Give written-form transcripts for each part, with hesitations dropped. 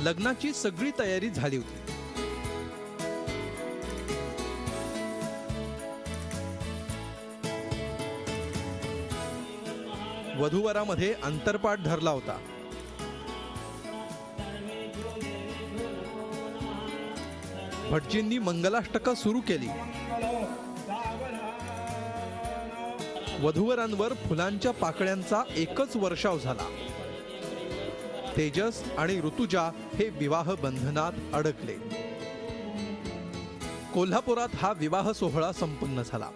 लग्नाची सगळी तयारी झाली होती। वधूवरामध्ये अंतरपाट धरला होता। भटजींनी मंगलाष्टका सुरू केली। वधूवरांवर फुलांच्या पाकळ्यांचा एकच वर्षाव झाला। तेजस आणि ऋतुजा हे विवाह बंधनात अडकले। कोल्हापुरात हा विवाह सोहळा संपन्न झाला,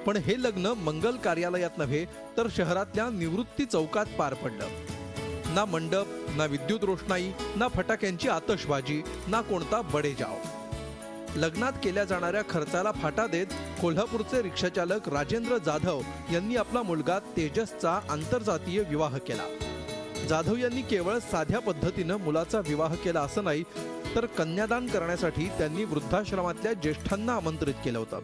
पण हे लग्न मंगल कार्यालयात नव्हे तर शहरातल्या निवृत्ती चौकात पार पडलं। ना मंडप, ना विद्युत रोषणाई, ना फटाक्यांची आतषबाजी, ना कोणता बडेजाव। लग्नात केल्या जाणाऱ्या खर्चाला फाटा देत कोल्हापूरचे रिक्षाचालक राजेंद्र जाधव यांनी आपला मुलगा तेजसचा आंतरजातीय विवाह केला। जाधव यांनी केवळ साध्या पद्धतीनं मुलाचा विवाह केला असं नाही, तर कन्यादान करण्यासाठी त्यांनी वृद्धाश्रमातल्या ज्येष्ठांना आमंत्रित केलं होतं।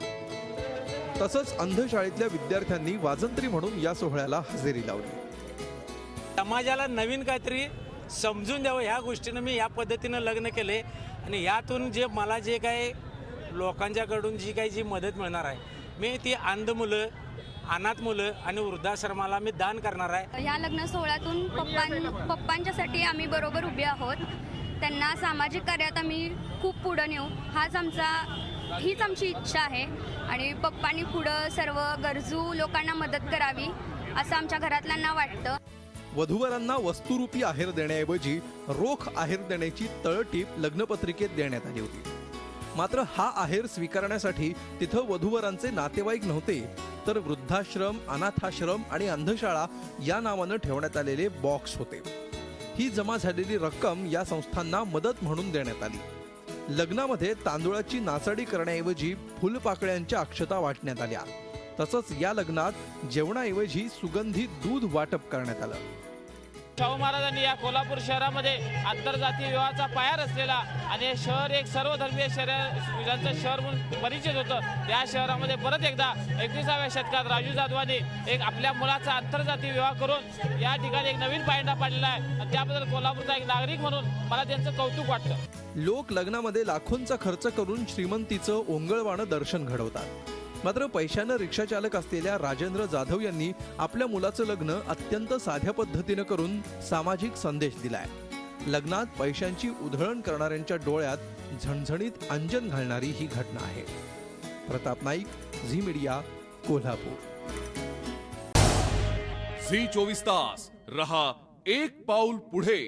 तसंच अंधशाळेतल्या विद्यार्थ्यांनी वाजंत्री म्हणून या सोहळ्याला हजेरी लावली। समाजाला नवीन काहीतरी समजून द्यावं ह्या गोष्टीनं मी या पद्धतीनं लग्न केले आणि यातून जे मला जे काही लोकांच्याकडून जी मदत मिळणार आहे, मी ती अंध मुलं, अनाथ मुलं आणि वृद्धाश्रमाला मी दान करणार आहे। या लग्न सोहळ्यातून पप्पांच्यासाठी आम्ही बरोबर उभे आहोत। त्यांना सामाजिक कार्यात आम्ही खूप पुढे नेऊ हीच आमची इच्छा आहे आणि पप्पांनी पुढे सर्व गरजू लोकांना मदत करावी असं आमच्या घरातल्यांना वाटतं। वधूवरांना वस्तुरूपी आहेर देण्याऐवजी रोख आहेर देण्याची तळटीप लग्नपत्रिकेत देण्यात आली होती। मात्र हा आहेर स्वीकारण्यासाठी तिथं वधूवरांचे नातेवाईक नव्हते, तर वृद्धाश्रम, अनाथाश्रम आणि अंधशाळा या नावानं ठेवण्यात आलेले बॉक्स होते। ही जमा झालेली रक्कम या संस्थांना मदत म्हणून देण्यात आली। लग्नामध्ये तांदुळाची नासाडी करण्याऐवजी फुलपाकळ्यांच्या अक्षता वाटण्यात आल्या। तसंच या लग्नात जेवणाऐवजी सुगंधित दूध वाटप करण्यात आलं। शाहू महाराजांनी या कोल्हापूर शहरामध्ये आंतरजातीय विवाहाचा पाया रचलेला आणि हे शहर एक सर्वधर्मीय ज्यांचं शहर म्हणून परिचित होतं, त्या शहरामध्ये परत एकदा 21व्या शतकात राजू जाधवांनी एक आपल्या मुलाचा आंतरजातीय विवाह करून या ठिकाणी एक नवीन पायंडा पाडलेला आहे आणि त्याबद्दल कोल्हापूरचा एक नागरिक म्हणून मला त्यांचं कौतुक वाटतं। लोक लग्नामध्ये लाखोंचा खर्च करून श्रीमंतीचं ओंगळवाणं दर्शन घडवतात, मात्र पैशानं रिक्षाचालक असलेल्या राजेंद्र जाधव यांनी आपल्या मुलाचं लग्न अत्यंत साध्या पद्धतीनं करून सामाजिक संदेश दिलाय। लग्नात पैशांची उधळण करणाऱ्यांच्या डोळ्यात झणझणीत अंजन घालणारी ही घटना आहे। Pratap Naik, Zee media, Kolhapur. Zee 24 Taas रहा एक पाऊल पुढे।